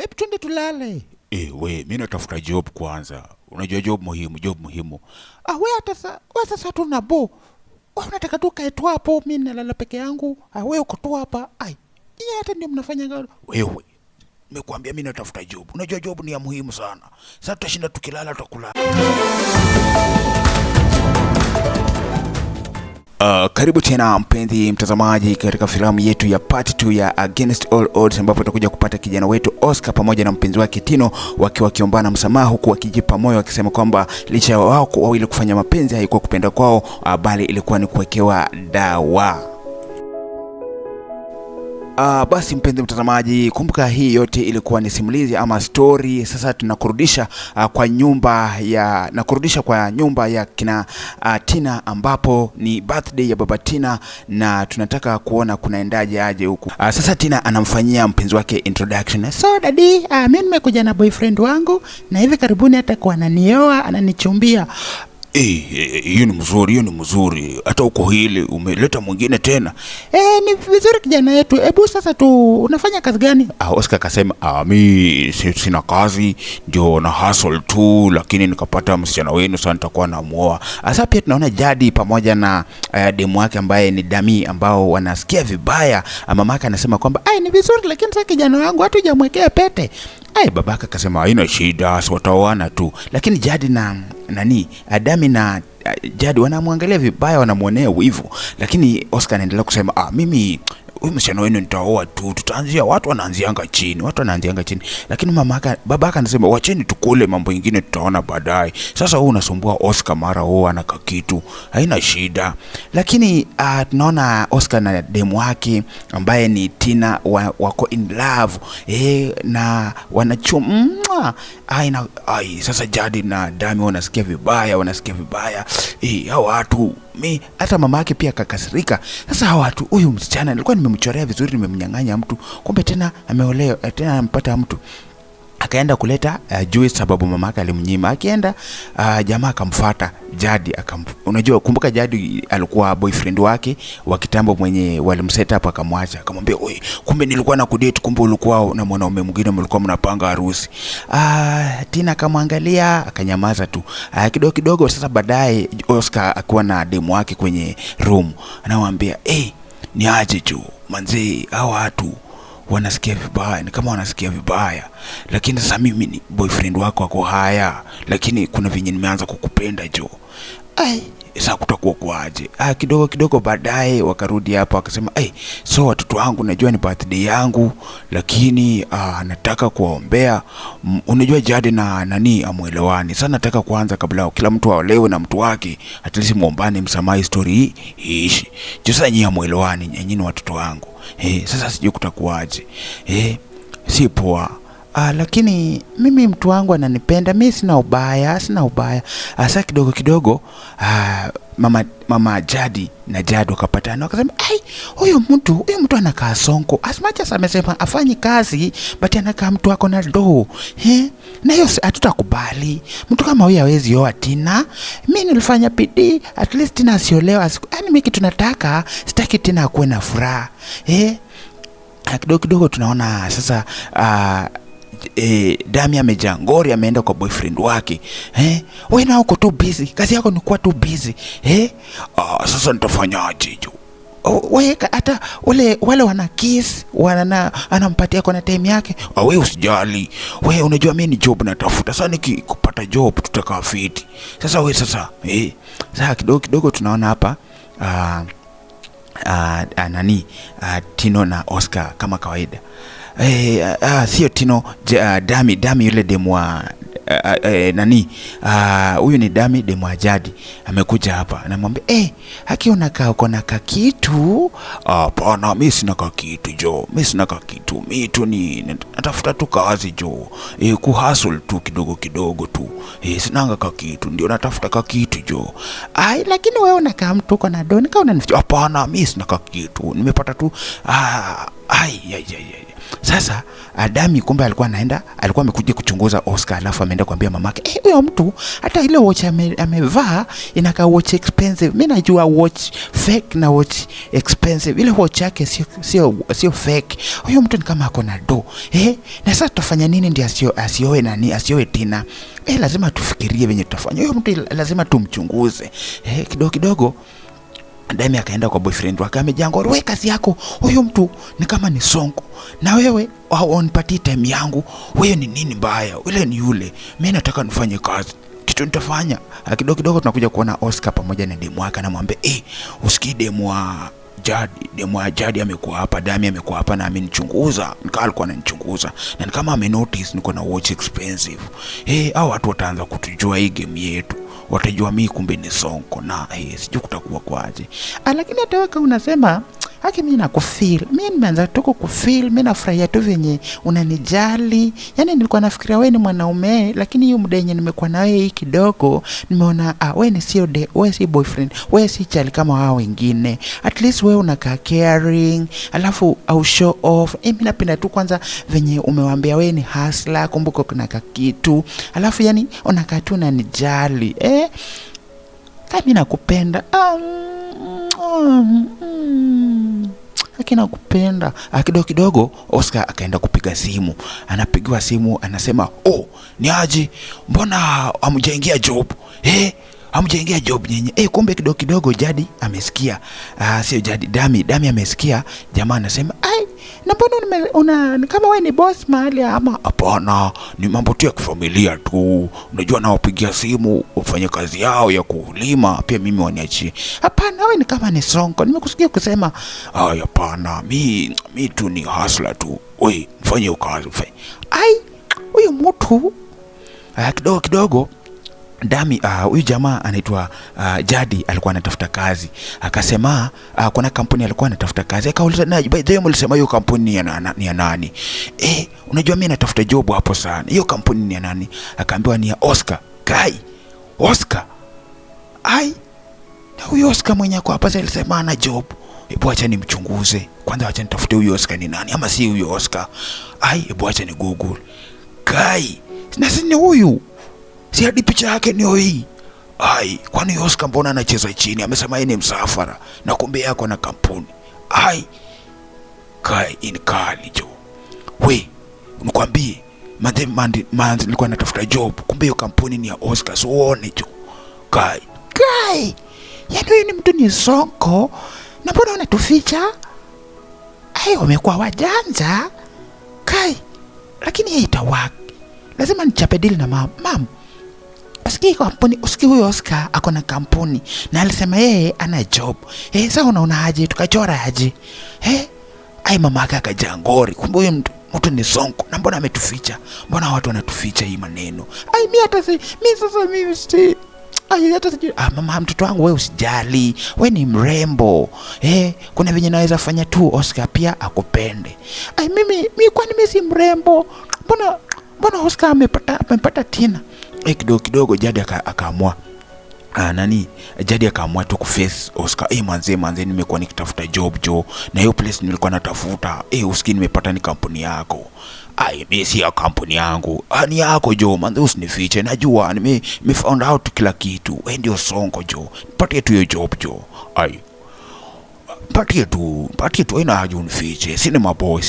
Babe, twende tulale. We, mimi natafuta job kwanza. Unajua job muhimu. Wewe sasa tuna bo. Wewe unataka tu kae tu hapo, mimi nalala peke yangu. Wewe uko tu hapa. Yeye hata ndio mnafanya gani? Wewe. Nimekuambia mimi natafuta job. Unajua job ni ya muhimu sana. Sasa tutashinda tukilala tutakula. Karibu tena mpenzi mtazamaji katika filamu yetu ya part 2 ya Against All Odds, ambapo tutakuja kupata kijana wetu Oscar pamoja na mpenzi wake Tino wakiombana msamaha, huku wakijipa moyo wakisema kwamba licha ya wao wawili kufanya mapenzi haikuwa kupenda kwao, bali ilikuwa ni kuwekewa dawa. Basi mpenzi mtazamaji, kumbuka hii yote ilikuwa ni simulizi ama story. Sasa tunakurudisha kwa nyumba ya kina Tina, ambapo ni birthday ya baba Tina, na tunataka kuona kunaendaje aje huku. Sasa Tina anamfanyia mpenzi wake introduction. So daddy, mimi nimekuja na boyfriend wangu na hivi karibuni atakuwa ananioa, ananichumbia. Hiyo ni mzuri. Hata uko hili umeleta mwingine tena. Ni vizuri kijana yetu. Hebu sasa unafanya kazi gani? Oscar akasema, mimi sina kazi, ndio na hustle tu, lakini nikapata msichana wenu, sasa nitakuwa namuoa. Sasa pia tunaona Jadi pamoja na demu wake ambaye ni Dami, ambao wanasikia vibaya. Mamake anasema kwamba ni vizuri, lakini sasa kijana wangu hata hujamwekea pete. Babaka akasema haina shida, si wataoana tu. Lakini Jadi na Dami na Jadi wanamwangalia vibaya, wanamuonea wivu. Lakini Oscar anaendelea kusema mimi huyu msichana wenu nitaoa tu, tutaanzia watu wanaanzianga chini. Lakini babaka anasema wacheni tukule, mambo mengine tutaona baadaye. Sasa wewe unasumbua Oscar mara ana kitu, haina shida. Lakini tunaona Oscar na demu wake ambaye ni Tina wako in love, na wanachumwa. Sasa Jadi na Dami wanasikia vibaya. Hao watu, hata mama yake pia kakasirika. Sasa hao watu, huyu msichana nilikuwa nimemchorea vizuri, nimemnyang'anya mtu, kumbe tena ameolewa, tena anampata mtu. Akaenda kuleta juice sababu mama yake alimnyima. Akienda jamaa akamfuata Jadi, unajua kumbuka Jadi alikuwa boyfriend wake wa kitambo mwenye walimset up, akamwacha, akamwambia kumbe nilikuwa na kudate, kumbe ulikuwa na mwanaume mwingine, mlikuwa mnapanga harusi. Tina akamwangalia akanyamaza tu. Kidogo sasa baadaye Oscar akiwa na demu wake kwenye room anamwambia ni aje jo manzee, hao watu wanasikia vibaya, ni kama wanasikia vibaya, lakini sasa mimi ni boyfriend wako wako haya, lakini kuna vinyi nimeanza kukupenda jo. Sasa kutakuwa kwaje? Kidogo baadaye wakarudi hapa wakasema so watoto wangu, najua ni birthday yangu, lakini nataka kuwaombea. Unajua Jadi na amuelewani. Sasa nataka kuanza kabla kila mtu aolewe na mtu wake, at least muombane msamaha, story hii ishi. Sasa nyinyi amuelewani, nyinyi watoto wangu. Sasa sijui kutakuwaje. Si poa. Lakini mimi mtu wangu ananipenda, mimi sina ubaya. Sasa kidogo mama Jadi na Jadi wakapatana, wakasema huyu mtu anakaa sonko. As much as amesema afanyi kazi, but anakaa mtu wako na do. Na hiyo hatutakubali. Mtu kama huyu hawezi oa Tina. Mimi nilifanya bidii, at least Tina asiolewa. Mimi kitu nataka, sitaki Tina akuwe na furaha. Kidogo tunaona sasa Dami amejaa ngori, ameenda kwa boyfriend wake. Wewe na uko too busy, kazi yako ni kuwa too busy. Sasa nitafanyaje jo? Wewe hata wale wana kiss, anampatia kwa time yake. Wewe usijali. Wewe unajua mimi ni job natafuta. Sasa nikipata job tutakaa fit. Sasa wewe sasa kidogo tunaona hapa Tino na Oscar kama kawaida. Sio Tino, Dami yule demu wa huyu ni Dami demu wa Jadi amekuja hapa, anamwambia haki unakaa uko na kakitu. Hapana, mimi sina kakitu jo, mimi tu ni natafuta tu kazi jo, kuhustle tu kidogo tu, sinanga kakitu, ndio natafuta kakitu jo. Lakini wewe unakaa mtu uko na doni kama unanificha. Hapana, mimi sina kakitu, nimepata tu Sasa Dami kumbe alikuwa amekuja kuchunguza Oscar, alafu ameenda kuambia mamake, huyo mtu hata ile watch amevaa inakaa watch expensive. Mimi najua watch fake na watch expensive. Ile watch yake sio fake. Huyo mtu ni kama ako na do. Na sasa tutafanya nini ndio asioe Tina? Lazima tufikirie venye tutafanya. Huyo mtu lazima tumchunguze. Kidogo Dami akaenda kwa boyfriend wake, amejangwa, wewe kazi yako, huyo mtu ni kama ni sonko, na wewe unipatie time yangu, wewe ni nini mbaya, wewe ni yule, mimi nataka nifanye kazi, kitu nitafanya. Kidogo tunakuja kuona Oscar pamoja na demu wake, anamwambia usikii demu wa Jadi amekuwa hapa, Dami amekuwa hapa na amenichunguza, nikaa alikuwa ananichunguza na ni kama amenotice niko na watch expensive. Hao watu wataanza kutujua hii game yetu, watajua mimi kumbe ni sonko, na sijui kutakuwa kwaje. Lakini hata wewe unasema haki, mimi nakufeel, mimi nimeanza tu kukufeel, mimi nafurahia tu venye unanijali. Yani nilikuwa nafikiria wewe ni mwanaume, lakini hiyo muda yenyewe nimekuwa na wewe hii kidogo nimeona wewe si boyfriend, wewe si chali kama wao wengine. At least wewe unakaa caring, alafu au show off. Mimi napenda tu kwanza venye umewaambia wewe ni hustler, kumbuka kuna kitu, alafu yani unakaa tu unanijali. Mimi nakupenda. Akina kupenda. Kidogo Oscar akaenda kupiga simu. Anapigiwa simu, anasema, ni aje, mbona hamjaingia job? Hamjaingia job nyenye. Kumbe kidogo Jadi amesikia. Sio Jadi, Dami amesikia. Jamaa anasema, na mbona kama wewe ni boss mahali ama? Hapana, ni mambo tu ya kifamilia tu. Unajua nawapigia simu ufanye kazi yao ya kulima, pia mimi waniachie. Hapana, wewe ni kama ni sonko. Nimekusikia kusema, hapana, mimi tu ni hustler tu. Wewe mfanye kazi. Huyu mtu kidogo Dami, huyu jamaa anaitwa Jadi alikuwa anatafuta kazi. Akasema kuna kampuni alikuwa anatafuta kazi. Akauliza, by the way mlisema hiyo kampuni ni ya nani? Unajua mimi natafuta job hapo sana. Hiyo kampuni ni ya nani? Akaambiwa ni ya Oscar. Oscar. Na huyo Oscar mwenye kwa hapa alisema ana job. Hebu acha nimchunguze. Kwanza acha nitafute huyo Oscar ni nani, ama si huyo Oscar. Hebu acha ni Google. Na si ni huyu. Si hadi picha yake ni hii. Kwani Oscar mbona anacheza chini? Amesema yeye ni msafara na kumbe yako na kampuni. Inkali jo. Nikwambie, nilikuwa natafuta job, kumbe hiyo kampuni ni ya Oscar. So uone jo. Yaani huyu ni mtu ni sonko, na mbona wanatuficha? Wamekuwa wajanja. Lakini yeye itawaka. Lazima nichape deal na mam. Usikii huyo Oscar ako na kampuni na alisema yeye ana job. Sasa unaona aje tukachora aje? Mama yake akajangori. Kumbe huyo mtu ni sonko, na mbona ametuficha? Mbona watu wanatuficha hii maneno? Mama, mtoto wangu, wewe usijali. Wewe ni mrembo. Kuna venye naweza fanya tu Oscar pia akupende. Mimi kwani mimi si mrembo? Mbona Oscar amepata Tina? Kidogo Jadi akaamua Jadi akaamua tu kuface Oscar. Manze nimekuwa nikitafuta job na hiyo place nilikuwa natafuta. Usikii nimepata ni kampuni yako. Mimi si ya kampuni yangu. Ni yako manze, usinifiche. Najua nime found out kila kitu. Wewe ndio sonko Patie tu hiyo job Patie tu, ina haja unifiche. Sina maboy.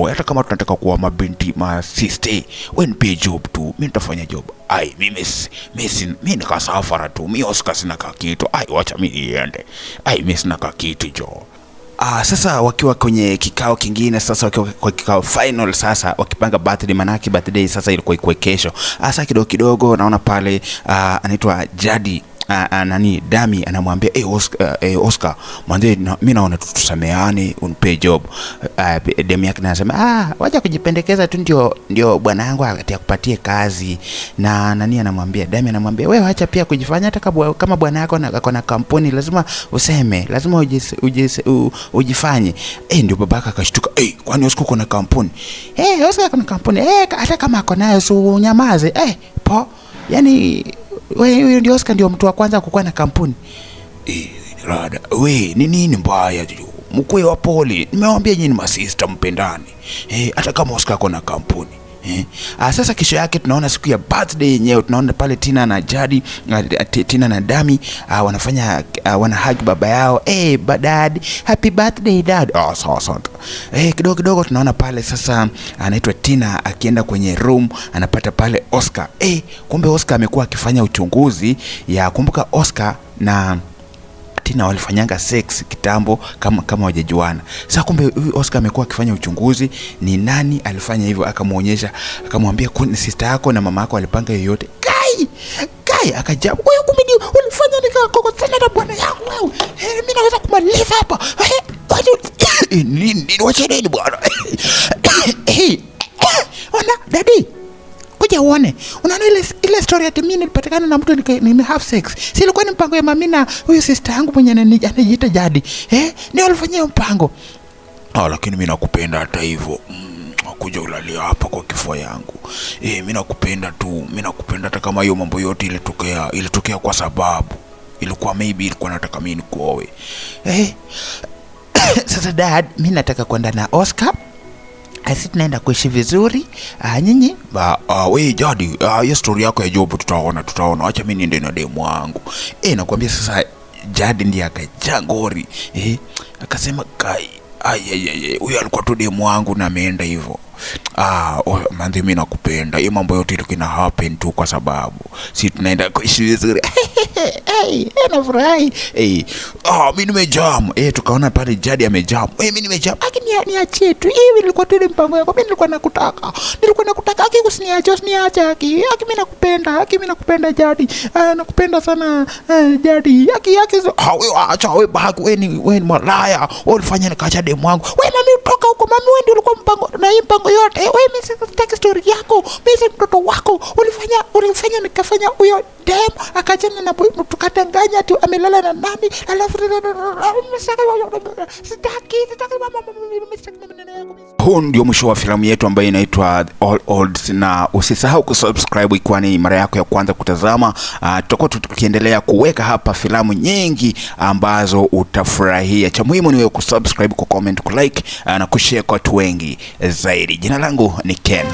Hata kama tunataka kuwa mabinti, sister, wewe nipe job tu. Mimi nitafanya job. Mimi ni kasafara tu. Mimi Oscar sina kitu. Wacha mimi niende. Mimi sina kitu Sasa wakiwa kwenye kikao kingine, sasa wakiwa kwa kikao final, sasa wakipanga birthday, manaki birthday sasa ilikuwa kesho. Sasa kidogo naona pale anaitwa Jadi Dami anamwambia Oscar, mwanzo mimi naona tusameane, unipe job. Dami yake anasema wacha kujipendekeza tu ndio bwana yangu atakupatie kazi. Na anamwambia Dami anamwambia, wewe acha pia kujifanya, hata kama bwana yako ako na kampuni lazima useme, lazima ujifanye. Ndio babaka akashtuka, kwani Oscar uko na kampuni? Oscar uko na kampuni. Hata kama ako nayo so nyamaze. Yani wewe ndio Oscar ndio mtu wa kwanza kukuwa na kampuni. Rada, ni nini mbaya? mkwe wa pole, nimewaambia nyinyi masista mpendani. Hata kama Oscar ako na kampuni. Sasa kesho yake tunaona siku ya birthday yenyewe, tunaona pale Tina na Jadi, Tina na Dami wanafanya wana hug baba yao. Dad, happy birthday dad. Sawa. Kidogo tunaona pale sasa anaitwa Tina akienda kwenye room, anapata pale Oscar. Kumbe Oscar amekuwa akifanya uchunguzi ya, kumbuka Oscar na Tina walifanyanga sex kitambo kama wajajuana. Sasa kumbe huyu Oscar amekuwa akifanya uchunguzi ni nani alifanya hivyo, akamuonyesha, akamwambia kuna sister yako na mama yako walipanga yoyote. Kai akajabu, wewe kumbe ulifanya nikakokotana na bwana yangu wewe. Mimi naweza kumaliza hapa. Nini wacheni bwana. Ona daddy, kuja uone. Unaona ile story ati mimi nilipatikana na mtu nime have sex. Si ilikuwa ni mpango ya mami na huyu sister yangu mwenye anajiita Jadi. Ndio alifanyia mpango. Lakini mimi nakupenda hata hivyo. Kuja ulalia hapa kwa kifua yangu. Mimi nakupenda tu. Mimi nakupenda hata kama hiyo mambo yote ilitokea kwa sababu ilikuwa maybe ilikuwa nataka mimi nikuoe. Sasa dad, mimi nataka kwenda na Oscar. Asi tunaenda kuishi vizuri. Nyinyi wewe Jadi, hiyo story yako ya job tutaona. Acha mimi niende na demu wangu. Nakwambia sasa Jadi ndiye akajangori. Akasema kai huyu alikuwa tu demu wangu na ameenda hivyo. Manzi mimi nakupenda. Hiyo mambo yote ilikuwa ina happen tu kwa sababu si tunaenda kuishi vizuri. Nafurahi. Mimi nimejam. Tukaona pale Jadi amejam. Mimi nimejam. Niachie tu. Hivi nilikuwa tu mpango yako. Mimi nilikuwa nakutaka. Usiniache aki. Mimi nakupenda Jadi. Nakupenda sana Jadi. Wewe acha wewe baki. Wewe ni malaya. Ulifanya nikaacha demu wangu. Wewe mami utoka huko. Mami wewe ndio ulikuwa mpango na hii mpango yote. Wewe mimi sitaki story yako. Mimi si mtoto wako. Ulifanya nikafanya huyo dem akachana na boy, tukatanganya tu amelala na nani, alafu sitaki mama. Huu ndio mwisho wa filamu yetu ambayo inaitwa All Odds, na usisahau kusubscribe ikiwa ni mara yako ya kwanza kutazama. Tutakuwa tukiendelea kuweka hapa filamu nyingi ambazo utafurahia. Cha muhimu ni wewe kusubscribe, ku comment, ku like na kushare kwa watu wengi zaidi. Jina langu ni Ken.